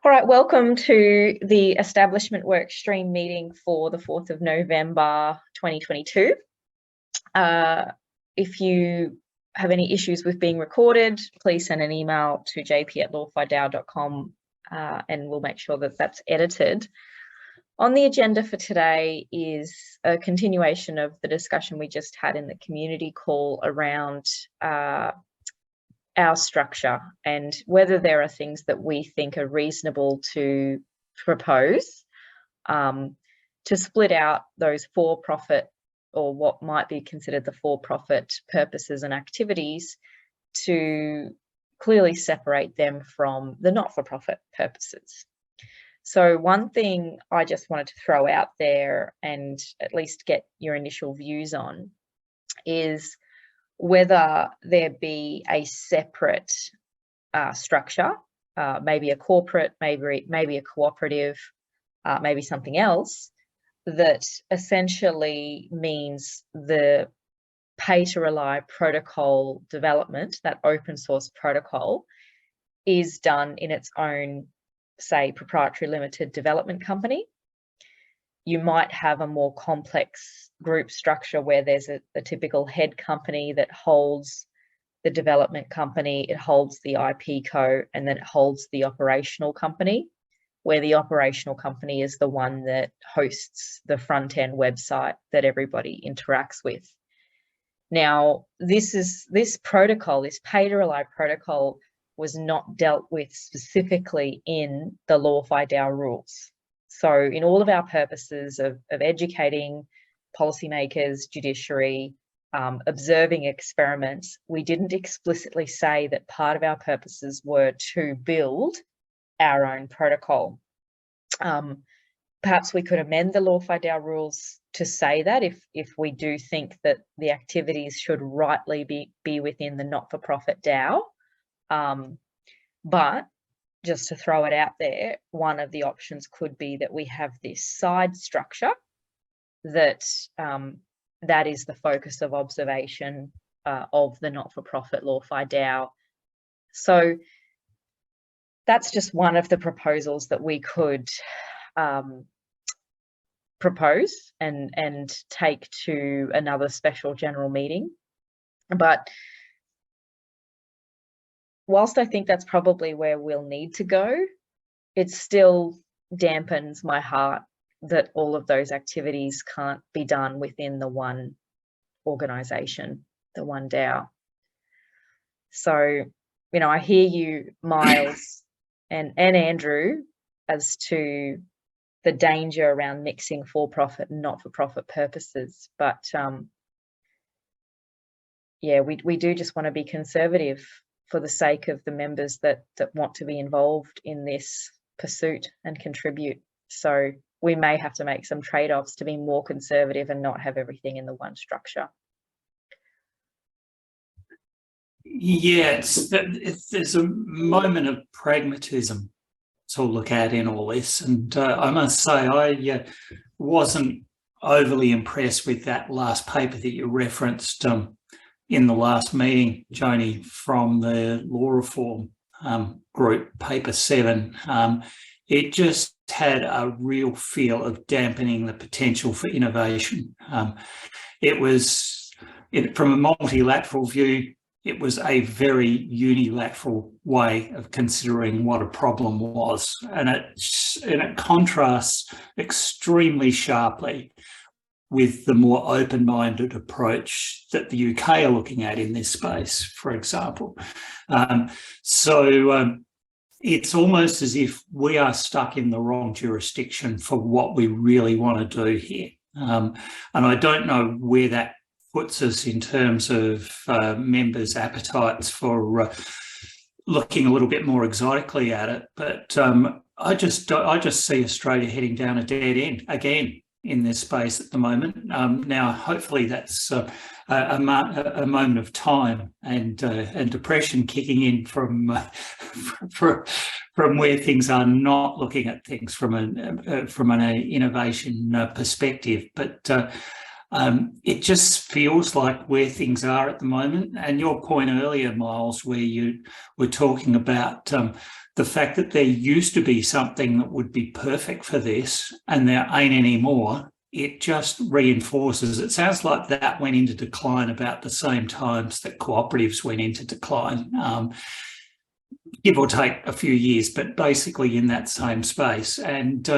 All right, welcome to the Establishment Workstream meeting for the 4th of November 2022. If you have any issues with being recorded, please send an email to jp@lawfidao.com and we'll make sure that that's edited. On the agenda for today is a continuation of the discussion we just had in the community call around our structure and whether there are things that we think are reasonable to propose to split out those for-profit or what might be considered the for-profit purposes and activities to clearly separate them from the not-for-profit purposes. So one thing I just wanted to throw out there and at least get your initial views on is whether there be a separate structure, maybe a corporate, maybe a cooperative, maybe something else, that essentially means the pay-to-rely protocol development, that open source protocol, is done in its own, say, proprietary limited development company. You might have a more complex group structure where there's a typical head company that holds the development company, it holds the IP co, and then it holds the operational company, where the operational company is the one that hosts the front-end website that everybody interacts with. Now, this protocol, this pay-to-rely protocol, was not dealt with specifically in the Law-Fi-DAO rules. So in all of our purposes of educating policymakers, judiciary, observing experiments, we didn't explicitly say that part of our purposes were to build our own protocol. Perhaps we could amend the Law-Fi-DAO rules to say that if we do think that the activities should rightly be within the not-for-profit DAO. But just to throw it out there, one of the options could be that we have this side structure that that is the focus of observation of the not-for-profit Law-Fi-DAO. So that's just one of the proposals that we could propose and take to another special general meeting. But whilst I think that's probably where we'll need to go, it still dampens my heart that all of those activities can't be done within the one organisation, the one DAO. So, you know, I hear you, Miles and Andrew, as to the danger around mixing for-profit and not-for-profit purposes. But yeah, we do just want to be conservative for the sake of the members that want to be involved in this pursuit and contribute. So we may have to make some trade-offs to be more conservative and not have everything in the one structure. Yeah, there's a moment of pragmatism to look at in all this. And I must say, I wasn't overly impressed with that last paper that you referenced in the last meeting, Joni, from the law reform group, paper 7. It just had a real feel of dampening the potential for innovation. It was, from a multilateral view, it was a very unilateral way of considering what a problem was. And it contrasts extremely sharply with the more open-minded approach that the UK are looking at in this space, for example. So it's almost as if we are stuck in the wrong jurisdiction for what we really want to do here. And I don't know where that puts us in terms of members' appetites for looking a little bit more exotically at it. But I just see Australia heading down a dead end again in this space at the moment. Now, hopefully that's a moment of time and depression kicking in from where things are not looking at things from an innovation perspective. But It just feels like where things are at the moment. And your point earlier, Miles, where you were talking about the fact that there used to be something that would be perfect for this and there ain't anymore, it just reinforces. It sounds like that went into decline about the same times that cooperatives went into decline, give or take a few years, but basically in that same space. And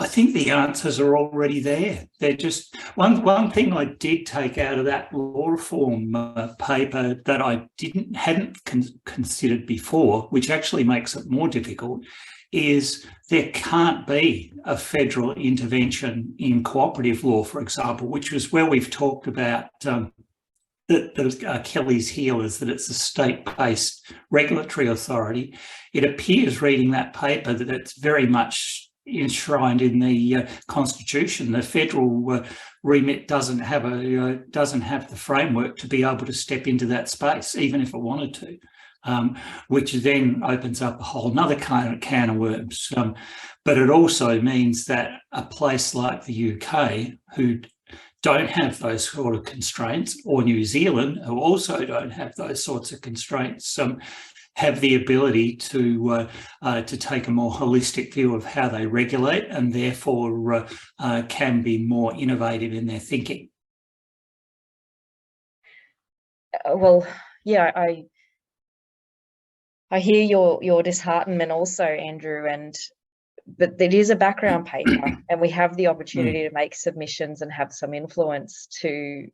I think the answers are already there. They're just one thing I did take out of that law reform paper that I hadn't considered before, which actually makes it more difficult, is there can't be a federal intervention in cooperative law, for example, which was where we've talked about the Achilles heel is that it's a state-based regulatory authority. It appears, reading that paper, that it's very much enshrined in the Constitution. The federal remit doesn't have the framework to be able to step into that space, even if it wanted to, which then opens up a whole nother can of worms. But it also means that a place like the UK, who don't have those sort of constraints, or New Zealand, who also don't have those sorts of constraints, have the ability to take a more holistic view of how they regulate, and therefore can be more innovative in their thinking. Well, yeah, I hear your disheartenment also, Andrew, but it is a background paper, and we have the opportunity to make submissions and have some influence to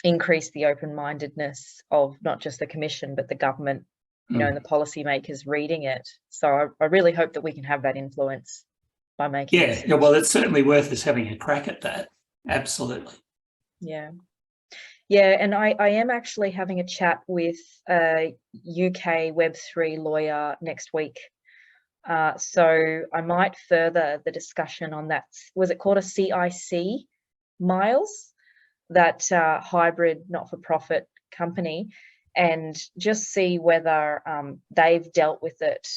increase the open-mindedness of not just the Commission, but the government, you know, and the policymakers reading it. So I really hope that we can have that influence by making Yeah, well, it's certainly worth us having a crack at that. Absolutely. Yeah. Yeah, and I am actually having a chat with a UK Web3 lawyer next week. So I might further the discussion on that. Was it called a CIC, Miles? That hybrid not-for-profit company, and just see whether they've dealt with it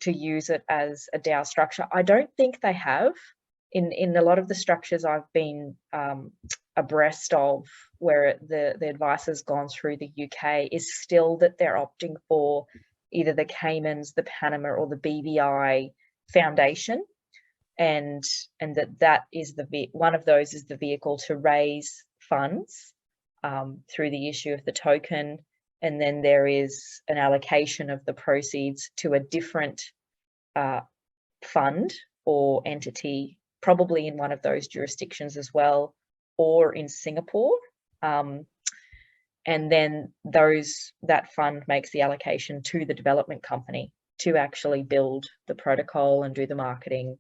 to use it as a DAO structure. I don't think they have. In a lot of the structures I've been abreast of, where the advice has gone through the UK, is still that they're opting for either the Caymans, the Panama, or the BVI Foundation, and that is one of those is the vehicle to raise funds through the issue of the token, and then there is an allocation of the proceeds to a different fund or entity, probably in one of those jurisdictions as well, or in Singapore. And then that fund makes the allocation to the development company to actually build the protocol and do the marketing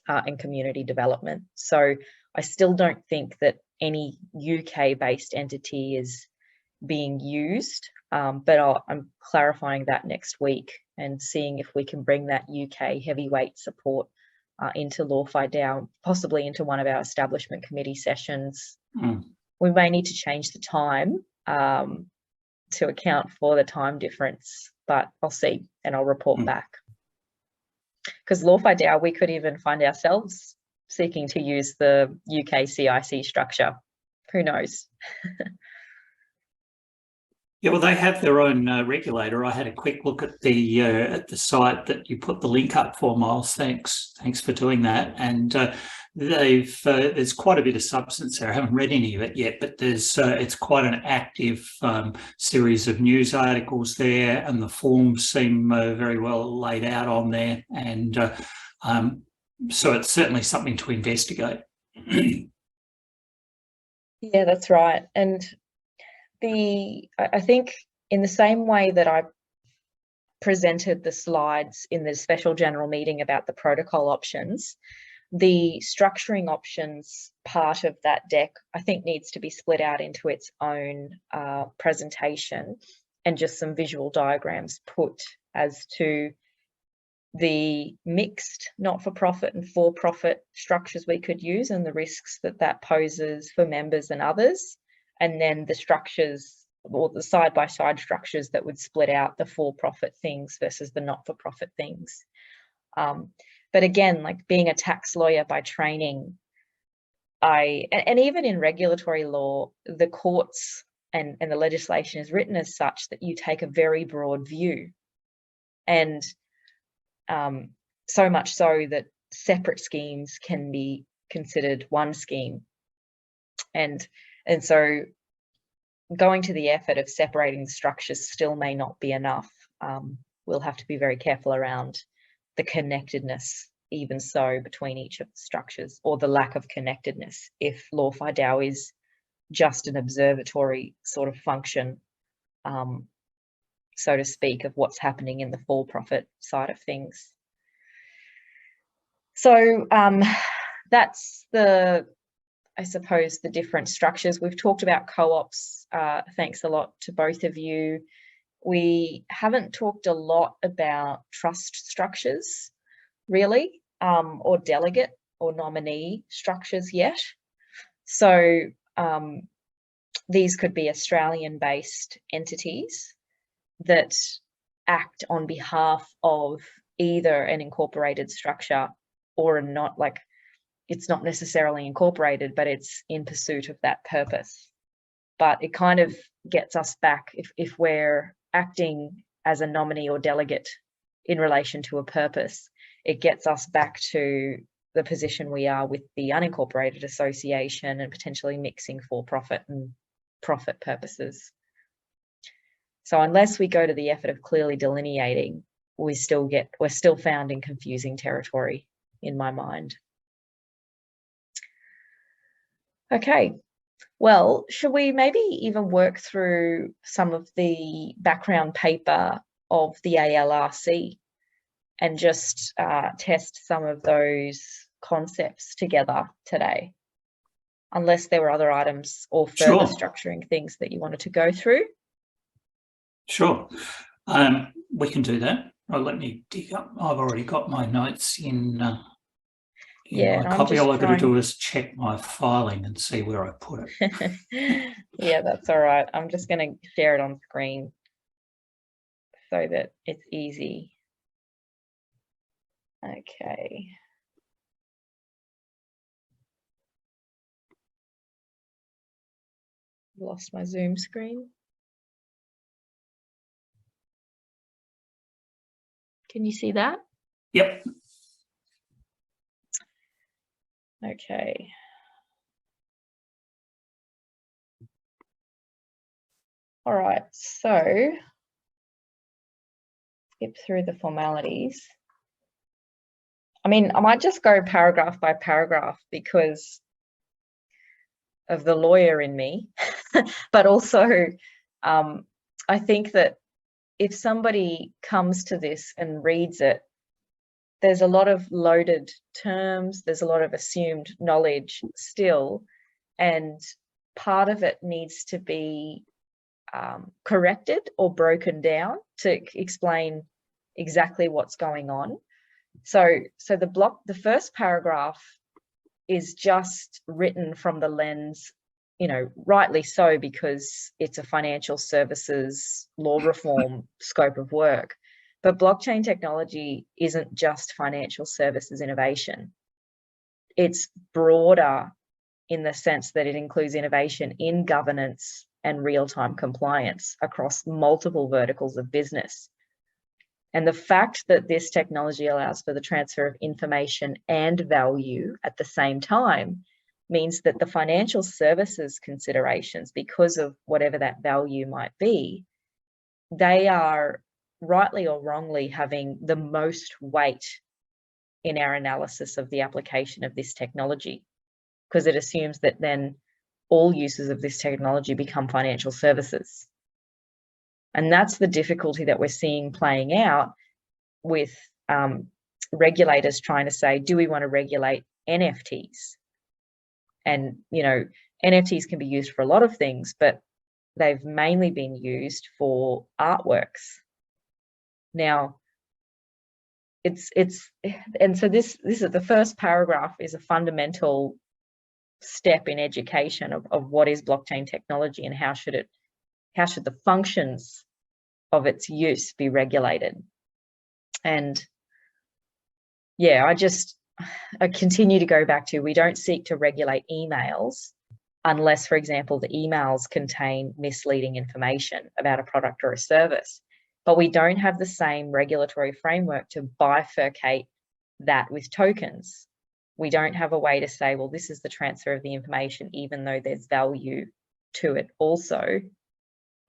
and community development. So I still don't think that any UK-based entity is being used, but I'm clarifying that next week and seeing if we can bring that UK heavyweight support into LawFi DAO, possibly into one of our establishment committee sessions. We may need to change the time to account for the time difference, but I'll see and I'll report back. Because LawFi DAO, we could even find ourselves seeking to use the UK CIC structure. Who knows? Yeah, well, they have their own regulator. I had a quick look at the site that you put the link up for, Miles. Thanks for doing that. And there's quite a bit of substance there. I haven't read any of it yet, but it's quite an active series of news articles there, and the forms seem very well laid out on there. And so it's certainly something to investigate. Yeah, that's right. And I think in the same way that I presented the slides in the special general meeting about the protocol options, the structuring options part of that deck, I think, needs to be split out into its own presentation, and just some visual diagrams put as to the mixed not-for-profit and for-profit structures we could use and the risks that poses for members and others. And then the structures, or the side-by-side structures that would split out the for-profit things versus the not-for-profit things. But again, like being a tax lawyer by training, and even in regulatory law, the courts and the legislation is written as such that you take a very broad view. And so much so that separate schemes can be considered one scheme. And so going to the effort of separating the structures still may not be enough. We'll have to be very careful around the connectedness, even so, between each of the structures, or the lack of connectedness if Law-Fi DAO is just an observatory sort of function, so to speak, of what's happening in the for-profit side of things. So that's I suppose, the different structures. We've talked about co-ops. Thanks a lot to both of you. We haven't talked a lot about trust structures, really, or delegate or nominee structures yet. So these could be Australian-based entities that act on behalf of either an incorporated structure or not, like, it's not necessarily incorporated, but it's in pursuit of that purpose. But it kind of gets us back, if we're acting as a nominee or delegate in relation to a purpose, it gets us back to the position we are with the unincorporated association and potentially mixing for-profit and profit purposes. So unless we go to the effort of clearly delineating, we're still found in confusing territory, in my mind. Okay, well, should we maybe even work through some of the background paper of the ALRC and just test some of those concepts together today, unless there were other items or further structuring things that you wanted to go through? Sure, we can do that. Oh, let me dig up. I've already got my notes in my copy. All I've got to do is check my filing and see where I put it. Yeah, that's all right. I'm just going to share it on screen so that it's easy. Okay. Lost my Zoom screen. Can you see that? Yep. Okay. All right, so skip through the formalities. I mean, I might just go paragraph by paragraph because of the lawyer in me, but also I think that if somebody comes to this and reads it, there's a lot of loaded terms, there's a lot of assumed knowledge still, and part of it needs to be corrected or broken down to explain exactly what's going on. So the first paragraph is just written from the lens, rightly so, because it's a financial services law reform scope of work. But blockchain technology isn't just financial services innovation. It's broader in the sense that it includes innovation in governance and real-time compliance across multiple verticals of business. And the fact that this technology allows for the transfer of information and value at the same time means that the financial services considerations, because of whatever that value might be, they are rightly or wrongly having the most weight in our analysis of the application of this technology, because it assumes that then all uses of this technology become financial services. And that's the difficulty that we're seeing playing out with regulators trying to say, do we want to regulate NFTs? And, NFTs can be used for a lot of things, but they've mainly been used for artworks. Now, and so this is the first paragraph is a fundamental step in education of what is blockchain technology and how should the functions of its use be regulated. And yeah, continue to go back to, we don't seek to regulate emails unless, for example, the emails contain misleading information about a product or a service. But we don't have the same regulatory framework to bifurcate that with tokens. We don't have a way to say, well, this is the transfer of the information, even though there's value to it also.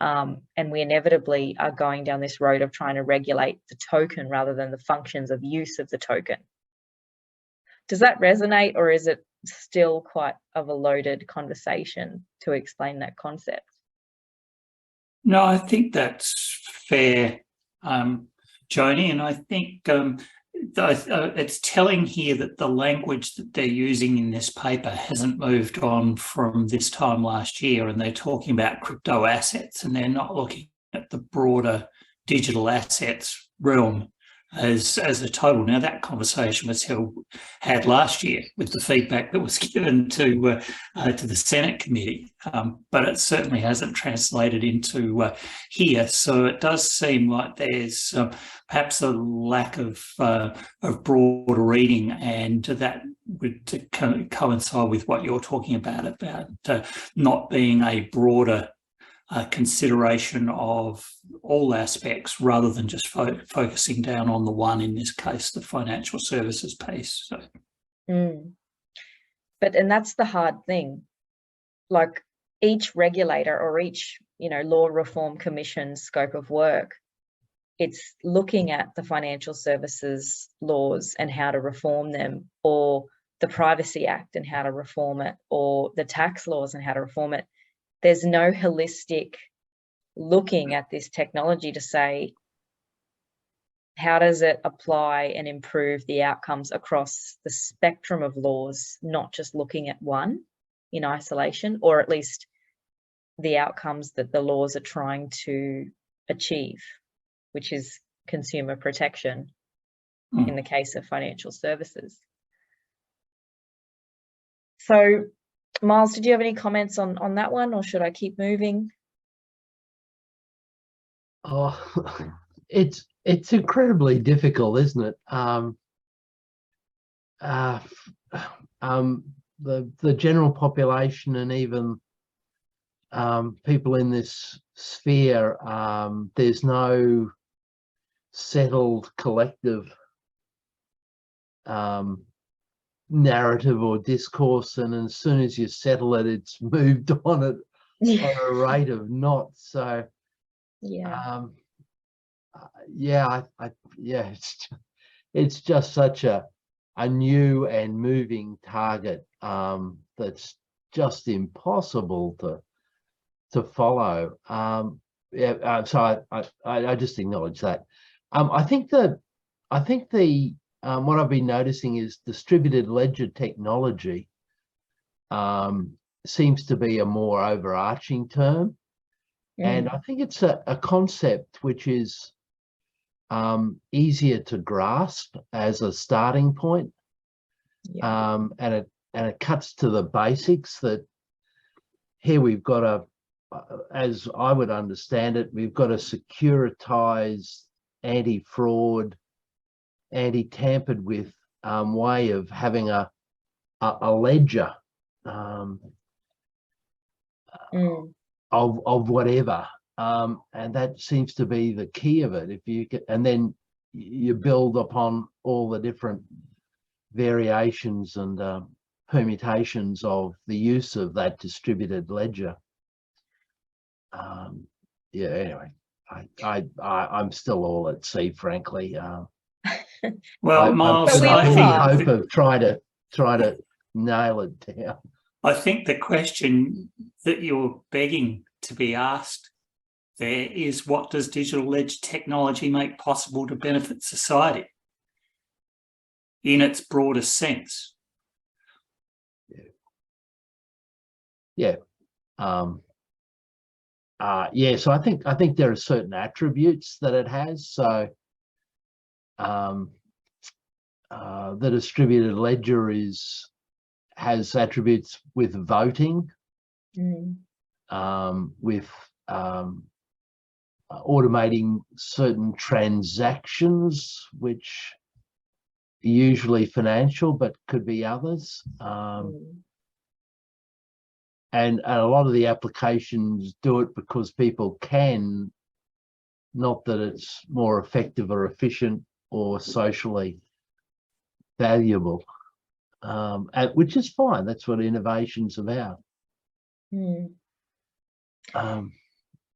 And we inevitably are going down this road of trying to regulate the token rather than the functions of use of the token. Does that resonate, or is it still quite of a loaded conversation to explain that concept? No, I think that's fair, Joni, and I think it's telling here that the language that they're using in this paper hasn't moved on from this time last year, and they're talking about crypto assets, and they're not looking at the broader digital assets realm as a total. Now, that conversation was had last year with the feedback that was given to the Senate committee, but it certainly hasn't translated into here. So it does seem like there's perhaps a lack of broader reading, and that would coincide with what you're talking about not being a broader consideration of all aspects rather than just focusing down on the one, in this case, the financial services piece. So. And that's the hard thing. Like, each regulator or each, law reform commission scope of work, it's looking at the financial services laws and how to reform them, or the Privacy Act and how to reform it, or the tax laws and how to reform it. There's no holistic looking at this technology to say, how does it apply and improve the outcomes across the spectrum of laws, not just looking at one in isolation, or at least the outcomes that the laws are trying to achieve, which is consumer protection in the case of financial services. So, Miles, did you have any comments on that one, or should I keep moving? Oh, it's incredibly difficult, isn't it? The general population and even people in this sphere, there's no settled collective narrative or discourse, and as soon as you settle it, it's moved on at a rate of knots. So it's just such a new and moving target that's just impossible to follow. So I just acknowledge that. I think the what I've been noticing is distributed ledger technology seems to be a more overarching term. And I think it's a concept which is easier to grasp as a starting point. And it cuts to the basics that here we've got as I would understand it, we've got a securitized, anti-fraud, anti-tampered with way of having a ledger of whatever, and that seems to be the key of it. If you can, and then you build upon all the different variations and permutations of the use of that distributed ledger. Anyway, I'm still all at sea, frankly. Well, Miles, I think hope of try to nail it down. I think the question that you're begging to be asked there is, what does digital ledger technology make possible to benefit society in its broadest sense? So I think there are certain attributes that it has. So the distributed ledger has attributes with voting, with automating certain transactions, which usually financial, but could be others. And a lot of the applications do it because people can, not that it's more effective or efficient or socially valuable, which is fine. That's what innovation's about. Mm.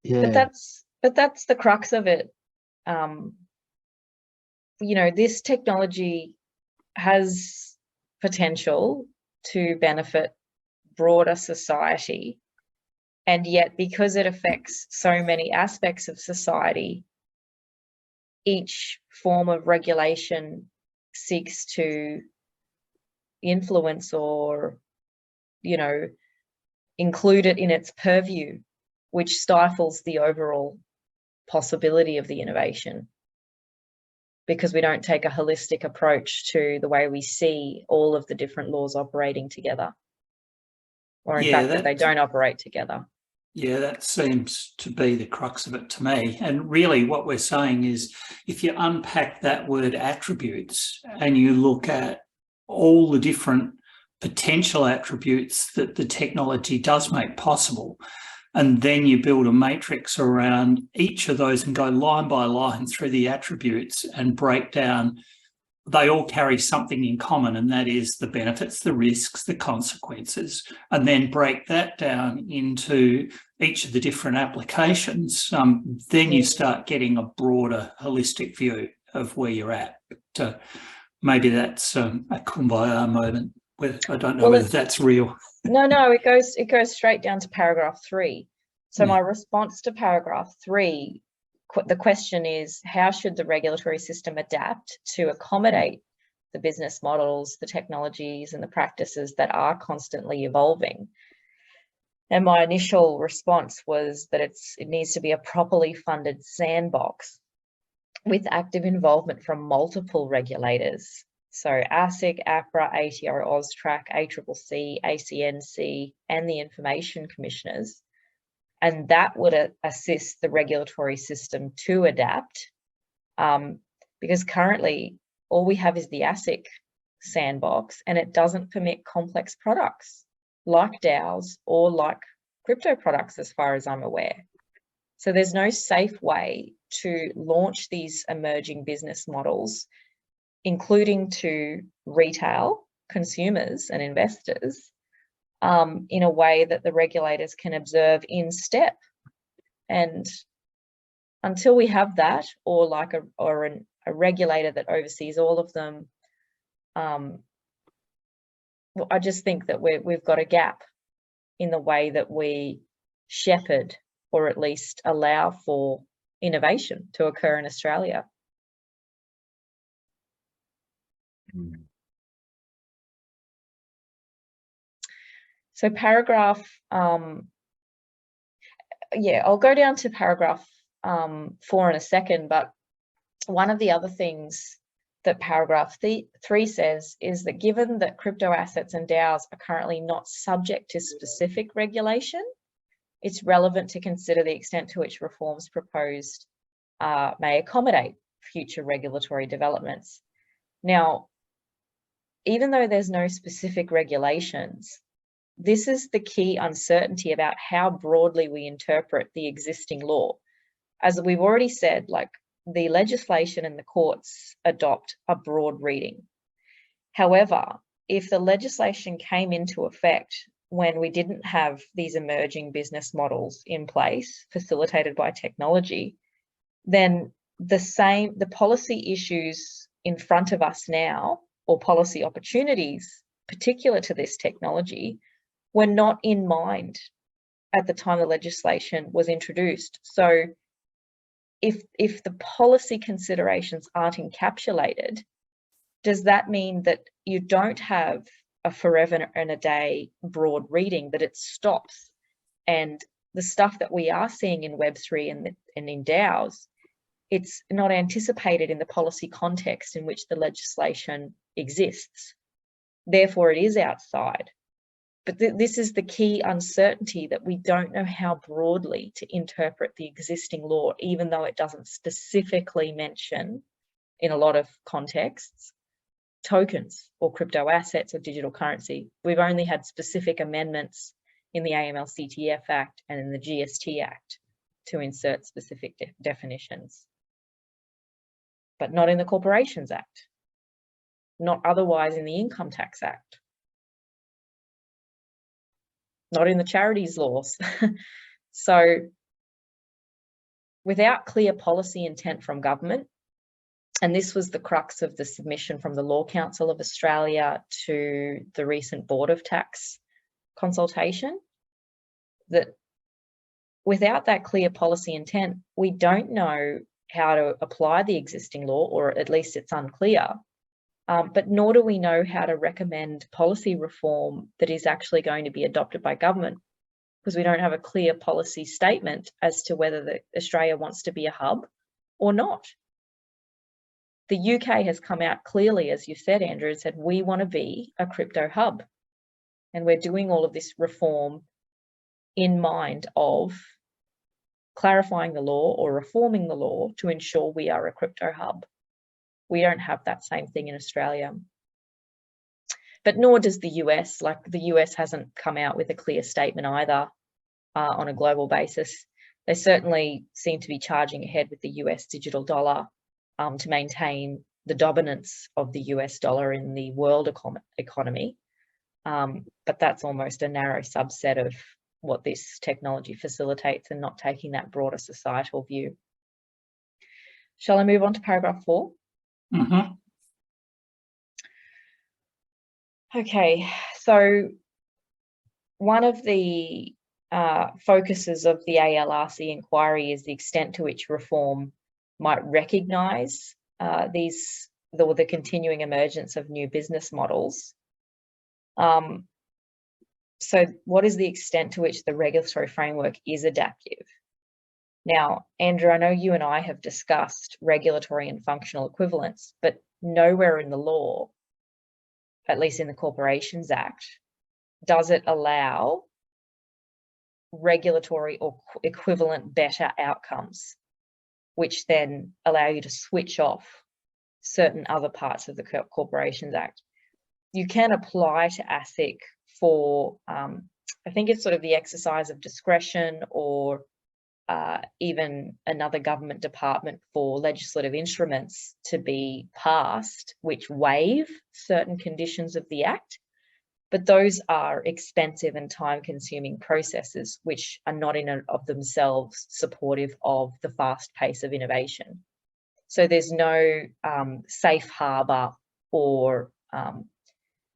Yeah. But that's the crux of it. You know, this technology has potential to benefit broader society, and yet because it affects so many aspects of society, each form of regulation seeks to influence or, you know, include it in its purview, which stifles the overall possibility of the innovation, because we don't take a holistic approach to the way we see all of the different laws operating together, or in fact that they don't operate together. Yeah, that seems to be the crux of it to me. And really what we're saying is, if you unpack that word attributes and you look at all the different potential attributes that the technology does make possible, and then you build a matrix around each of those and go line by line through the attributes and break down, they all carry something in common, and that is the benefits, the risks, the consequences, and then break that down into each of the different applications. Then you start getting a broader holistic view of where you're at. But maybe that's a kumbaya moment. I don't know whether that's real. No, it goes straight down to paragraph 3. So my response to paragraph 3, the question is, how should the regulatory system adapt to accommodate the business models, the technologies, and the practices that are constantly evolving? And my initial response was that it needs to be a properly funded sandbox with active involvement from multiple regulators. So ASIC, APRA, ATO, AUSTRAC, ACCC, ACNC, and the information commissioners. And that would assist the regulatory system to adapt, because currently all we have is the ASIC sandbox, and it doesn't permit complex products like DAOs or like crypto products as far as I'm aware. So there's no safe way to launch these emerging business models, including to retail consumers and investors, in a way that the regulators can observe in step. And until we have that, or like a regulator that oversees all of them, I just think that we've got a gap in the way that we shepherd, or at least allow for innovation to occur in Australia. So paragraph, I'll go down to paragraph 4 in a second, but one of the other things that paragraph 3 says is that given that crypto assets and DAOs are currently not subject to specific regulation, it's relevant to consider the extent to which reforms proposed may accommodate future regulatory developments. Now, even though there's no specific regulations, this is the key uncertainty about how broadly we interpret the existing law. As we've already said, like, the legislation and the courts adopt a broad reading. However, if the legislation came into effect when we didn't have these emerging business models in place facilitated by technology, then the policy issues in front of us now, or policy opportunities particular to this technology, were not in mind at the time the legislation was introduced. So if the policy considerations aren't encapsulated, does that mean that you don't have a forever and a day broad reading, that it stops? And the stuff that we are seeing in Web3 and in DAOs, it's not anticipated in the policy context in which the legislation exists. Therefore, it is outside. But this is the key uncertainty, that we don't know how broadly to interpret the existing law, even though it doesn't specifically mention, in a lot of contexts, tokens or crypto assets or digital currency. We've only had specific amendments in the AML-CTF Act and in the GST Act to insert specific definitions, but not in the Corporations Act, not otherwise in the Income Tax Act, not in the charities laws. So without clear policy intent from government, and this was the crux of the submission from the Law Council of Australia to the recent Board of Tax consultation, that without that clear policy intent, we don't know how to apply the existing law, or at least it's unclear, but nor do we know how to recommend policy reform that is actually going to be adopted by government, because we don't have a clear policy statement as to whether Australia wants to be a hub or not. The UK has come out clearly, as you said, Andrew, and said, we want to be a crypto hub. And we're doing all of this reform in mind of clarifying the law or reforming the law to ensure we are a crypto hub. We don't have that same thing in Australia. But nor does the US. Like, the US hasn't come out with a clear statement either on a global basis. They certainly seem to be charging ahead with the US digital dollar to maintain the dominance of the US dollar in the world economy. But that's almost a narrow subset of what this technology facilitates, and not taking that broader societal view. Shall I move on to paragraph 4? Mm-hmm. Okay, so one of the focuses of the ALRC inquiry is the extent to which reform might recognise the continuing emergence of new business models. So what is the extent to which the regulatory framework is adaptive? Now, Andrew, I know you and I have discussed regulatory and functional equivalence, but nowhere in the law, at least in the Corporations Act, does it allow regulatory or equivalent better outcomes, which then allow you to switch off certain other parts of the Corporations Act. You can apply to ASIC for, I think it's sort of the exercise of discretion, or even another government department for legislative instruments to be passed which waive certain conditions of the Act. But those are expensive and time-consuming processes which are not in and of themselves supportive of the fast pace of innovation. So there's no safe harbour or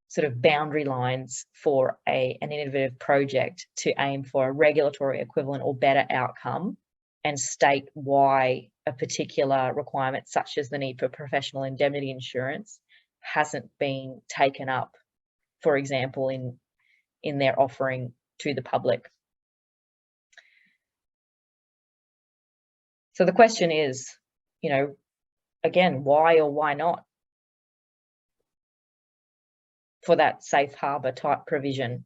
sort of boundary lines for an innovative project to aim for a regulatory equivalent or better outcome and state why a particular requirement, such as the need for professional indemnity insurance, hasn't been taken up, for example, in their offering to the public. So the question is, you know, again, why or why not for that safe harbour type provision?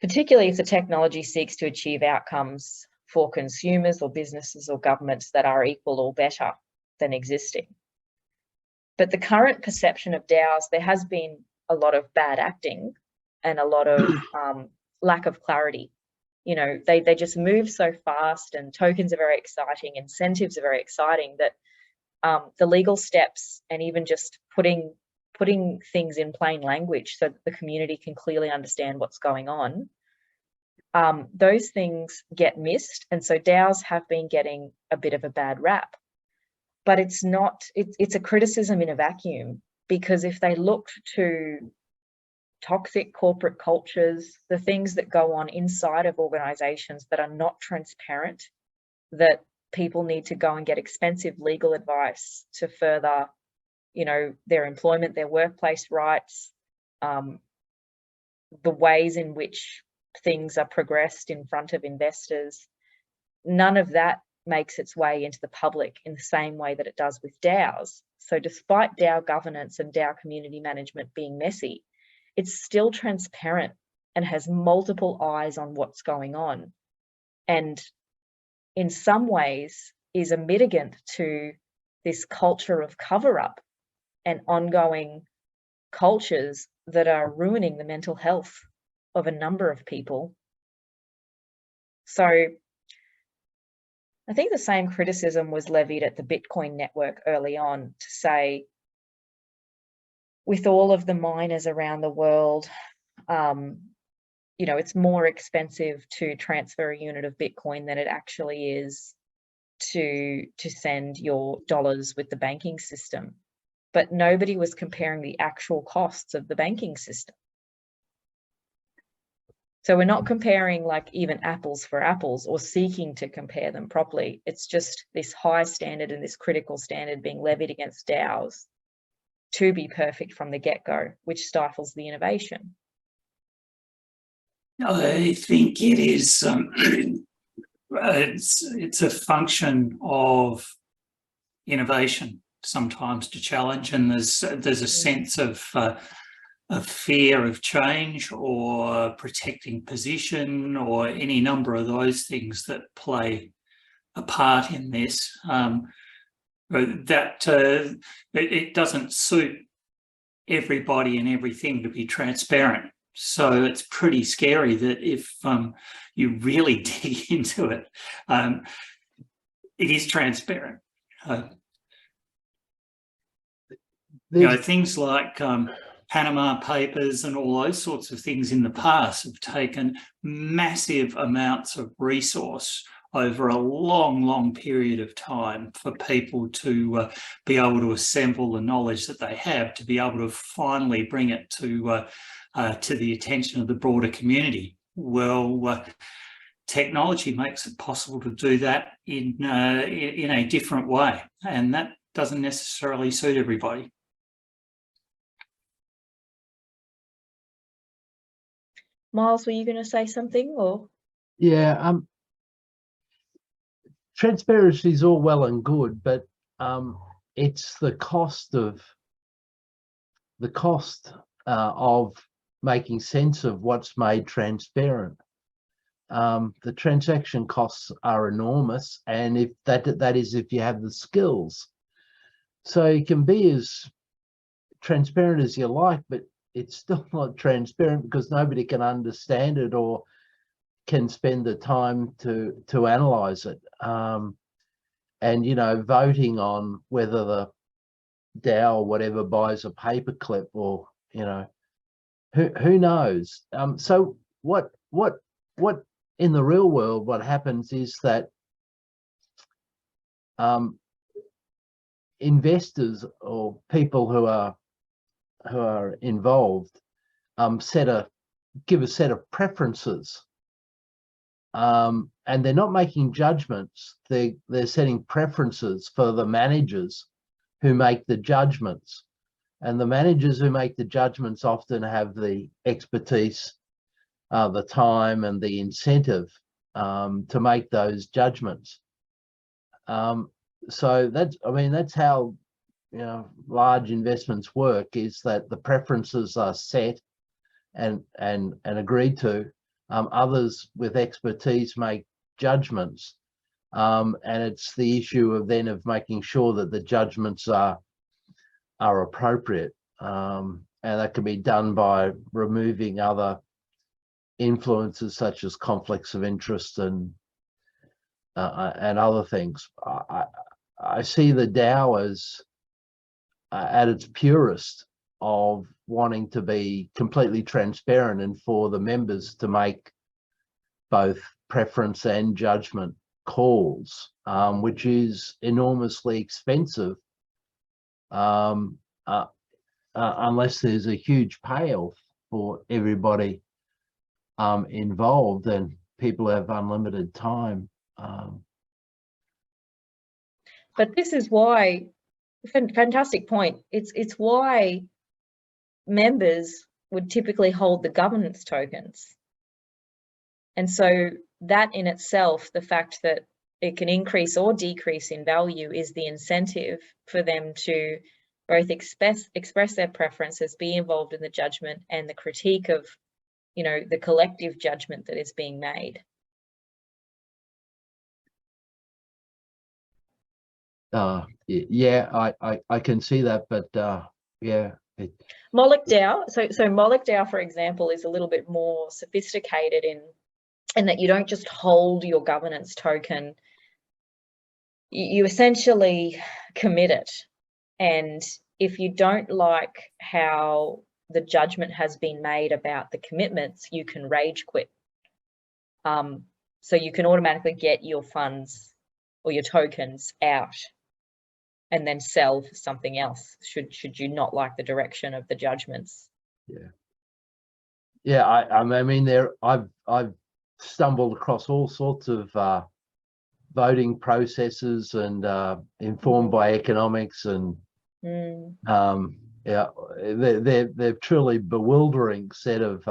Particularly if the technology seeks to achieve outcomes for consumers or businesses or governments that are equal or better than existing. But the current perception of DAOs, there has been a lot of bad acting and a lot of lack of clarity. You know, they just move so fast, and tokens are very exciting, incentives are very exciting, that the legal steps and even just putting things in plain language so that the community can clearly understand what's going on, those things get missed. And so DAOs have been getting a bit of a bad rap. But it's not, it's a criticism in a vacuum, because if they looked to toxic corporate cultures, the things that go on inside of organizations that are not transparent, that people need to go and get expensive legal advice to further, you know, their employment, their workplace rights, the ways in which things are progressed in front of investors, none of that makes its way into the public in the same way that it does with DAOs. So despite DAO governance and DAO community management being messy, it's still transparent and has multiple eyes on what's going on. And in some ways, is a mitigant to this culture of cover-up and ongoing cultures that are ruining the mental health of a number of people. So I think the same criticism was levied at the Bitcoin network early on to say, with all of the miners around the world, you know, it's more expensive to transfer a unit of Bitcoin than it actually is to send your dollars with the banking system. But nobody was comparing the actual costs of the banking system. So we're not comparing like even apples for apples or seeking to compare them properly. It's just this high standard and this critical standard being levied against DAOs to be perfect from the get-go, which stifles the innovation. I think it is, it's a function of innovation sometimes to challenge, and there's a sense of fear of change or protecting position or any number of those things that play a part in this. It doesn't suit everybody and everything to be transparent. So it's pretty scary that if you really dig into it, it is transparent. You know, things like Panama Papers and all those sorts of things in the past have taken massive amounts of resource over a long period of time for people to be able to assemble the knowledge that they have, to be able to finally bring it to the attention of the broader community. Well, technology makes it possible to do that in a different way, and that doesn't necessarily suit everybody. Miles, were you going to say something, or? Yeah, transparency is all well and good, but it's the cost of making sense of what's made transparent. The transaction costs are enormous, and if that is if you have the skills. So you can be as transparent as you like, but it's still not transparent because nobody can understand it or can spend the time to analyze it. And you know, voting on whether the DAO or whatever buys a paperclip, or you know, who knows. So what in the real world, what happens is that investors or people who are involved give a set of preferences, and they're not making judgments. They're setting preferences for the managers who make the judgments, and the managers who make the judgments often have the expertise, the time, and the incentive to make those judgments. So that's how, you know, large investments work, is that the preferences are set and agreed to. Others with expertise make judgments, and it's the issue of making sure that the judgments are appropriate, and that can be done by removing other influences such as conflicts of interest and other things. I see the DAO as at its purest of wanting to be completely transparent and for the members to make both preference and judgment calls, which is enormously expensive unless there's a huge payoff for everybody involved and people have unlimited time. But this is why, fantastic point. It's why members would typically hold the governance tokens. And so that in itself, the fact that it can increase or decrease in value, is the incentive for them to both express their preferences, be involved in the judgment and the critique of, you know, the collective judgment that is being made. Yeah, I can see that, but yeah. Moloch DAO, so Moloch DAO, for example, is a little bit more sophisticated in that you don't just hold your governance token, you essentially commit it. And if you don't like how the judgment has been made about the commitments, you can rage quit. So you can automatically get your funds or your tokens out and then sell for something else should you not like the direction of the judgments. Yeah, I mean, I've stumbled across all sorts of voting processes and informed by economics, and yeah, they're truly bewildering set of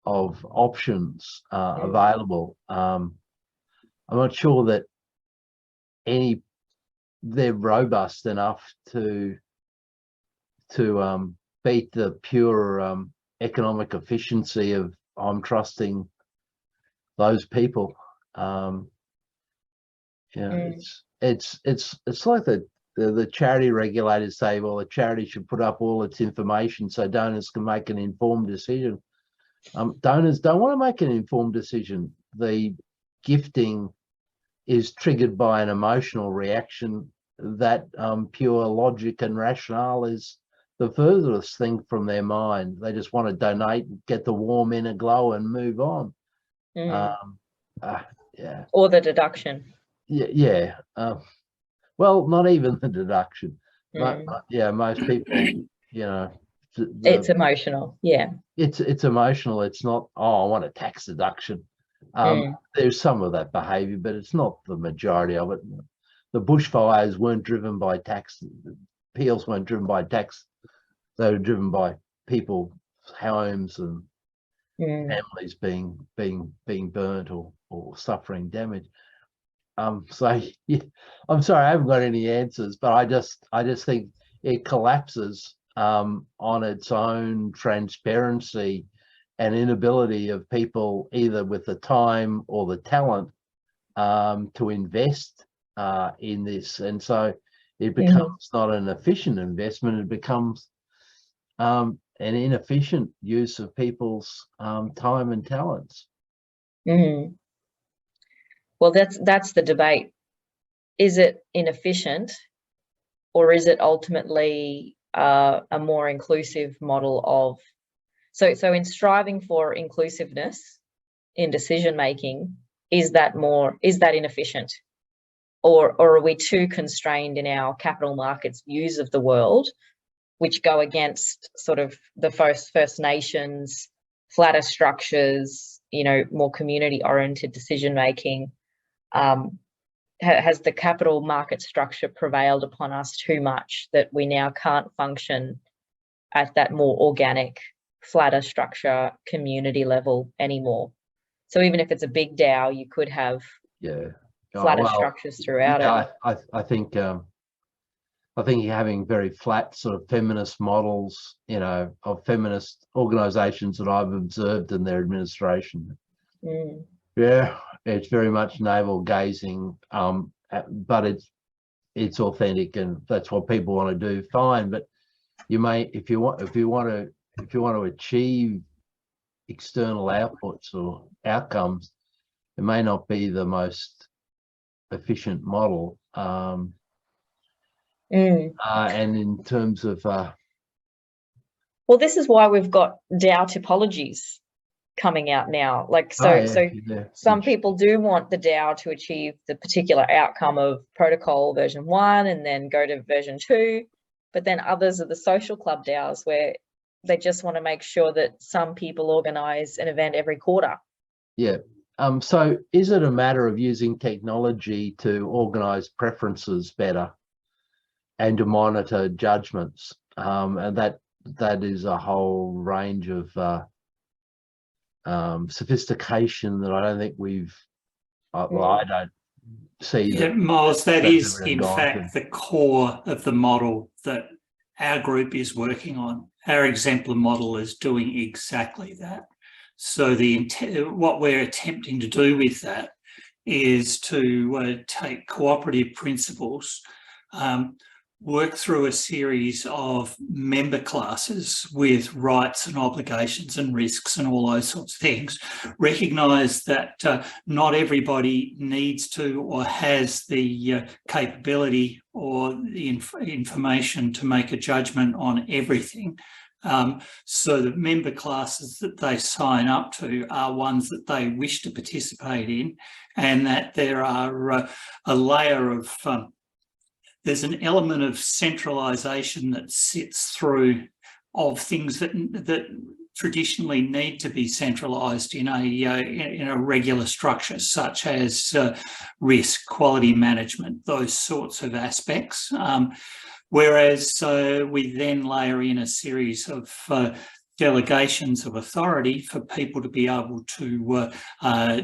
options available. I'm not sure that they're robust enough to beat the pure economic efficiency of I'm trusting those people. It's like the charity regulators say, well, a charity should put up all its information so donors can make an informed decision. Donors don't want to make an informed decision. The gifting is triggered by an emotional reaction that pure logic and rationale is the furthest thing from their mind. They just want to donate, get the warm inner glow and move on. Yeah. Or the deduction. Yeah. Well, not even the deduction. But yeah, most people, it's emotional. Yeah. It's emotional. It's not, oh, I want a tax deduction. There's some of that behavior, but it's not the majority of it. The bushfires weren't driven by tax. Appeals weren't driven by tax. They were driven by people's homes and families being burnt or suffering damage. So yeah, I'm sorry, I haven't got any answers, but I just think it collapses on its own transparency and inability of people either with the time or the talent to invest in this, and so it becomes not an efficient investment. It becomes an inefficient use of people's time and talents. Well, that's the debate. Is it inefficient, or is it ultimately a more inclusive model of? So in striving for inclusiveness in decision making, is that inefficient, or are we too constrained in our capital markets views of the world, which go against sort of the First Nations, flatter structures, more community-oriented decision-making? Has the capital market structure prevailed upon us too much that we now can't function at that more organic, flatter structure, community level anymore? So even if it's a big DAO, you could have flatter structures throughout it. I think you're having very flat sort of feminist models, of feminist organizations that I've observed in their administration. Yeah, it's very much navel gazing, but it's authentic, and that's what people want to do. Fine, but you may, if you want to achieve external outputs or outcomes, it may not be the most efficient model. And in terms of well, this is why we've got DAO typologies coming out now. Some people do want the DAO to achieve the particular outcome of protocol version 1 and then go to version 2, but then others are the social club DAOs where they just want to make sure that some people organize an event every quarter. Yeah. So is it a matter of using technology to organize preferences better and to monitor judgments? And that is a whole range of sophistication that I don't think I don't see. Yeah, Miles, that is in fact the core of the model that our group is working on. Our exemplar model is doing exactly that. So what we're attempting to do with that is to take cooperative principles, work through a series of member classes with rights and obligations and risks and all those sorts of things, recognise that not everybody needs to or has the capability or the information to make a judgment on everything. So the member classes that they sign up to are ones that they wish to participate in, and that there are a layer of there's an element of centralisation that sits through of things that traditionally need to be centralised in a regular structure, such as risk, quality management, those sorts of aspects. Whereas we then layer in a series of delegations of authority for people to be able to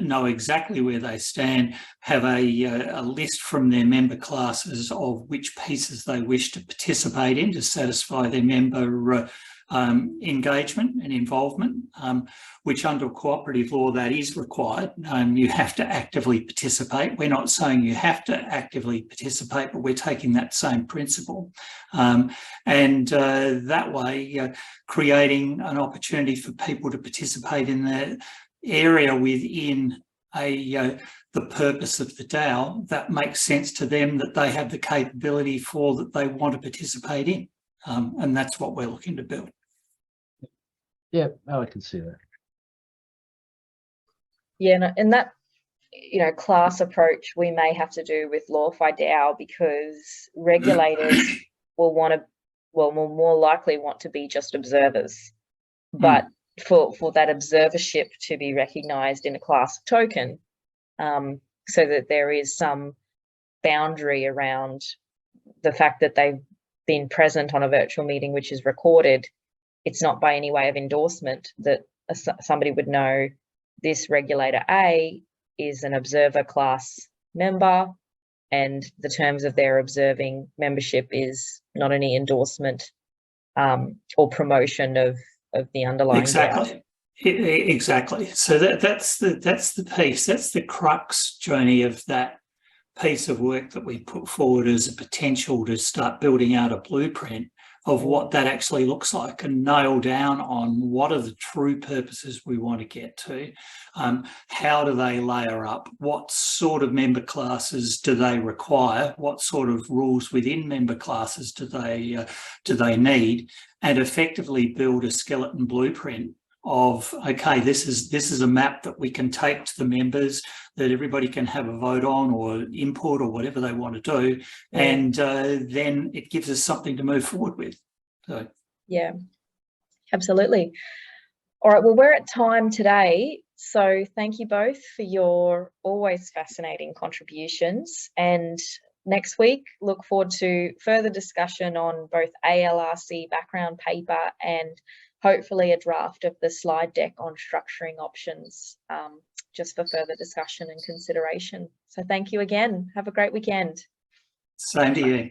know exactly where they stand, have a list from their member classes of which pieces they wish to participate in to satisfy their member engagement and involvement, which under cooperative law that is required. You have to actively participate. We're not saying you have to actively participate, but we're taking that same principle. And that way, creating an opportunity for people to participate in the area within the purpose of the DAO that makes sense to them, that they have the capability for, that they want to participate in. And that's what we're looking to build. Yeah, I can see that. Yeah, and that, class approach we may have to do with Lawfy DAO, because regulators will more likely want to be just observers. But for that observership to be recognised in a class token, so that there is some boundary around the fact that they've been present on a virtual meeting which is recorded, it's not by any way of endorsement, that somebody would know this regulator A is an observer class member, and the terms of their observing membership is not any endorsement or promotion of the underlying DAO. Exactly. So that's the piece. That's the crux, Joni, of that piece of work that we put forward as a potential to start building out a blueprint of what that actually looks like, and nail down on what are the true purposes we want to get to. How do they layer up? What sort of member classes do they require? What sort of rules within member classes do they need? And effectively build a skeleton blueprint of, okay, this is a map that we can take to the members, that everybody can have a vote on or input or whatever they want to do, and then it gives us something to move forward with. So yeah, absolutely. All right, well, we're at time today, so thank you both for your always fascinating contributions, and next week look forward to further discussion on both ALRC background paper and hopefully a draft of the slide deck on structuring options, just for further discussion and consideration. So thank you again. Have a great weekend. same to you.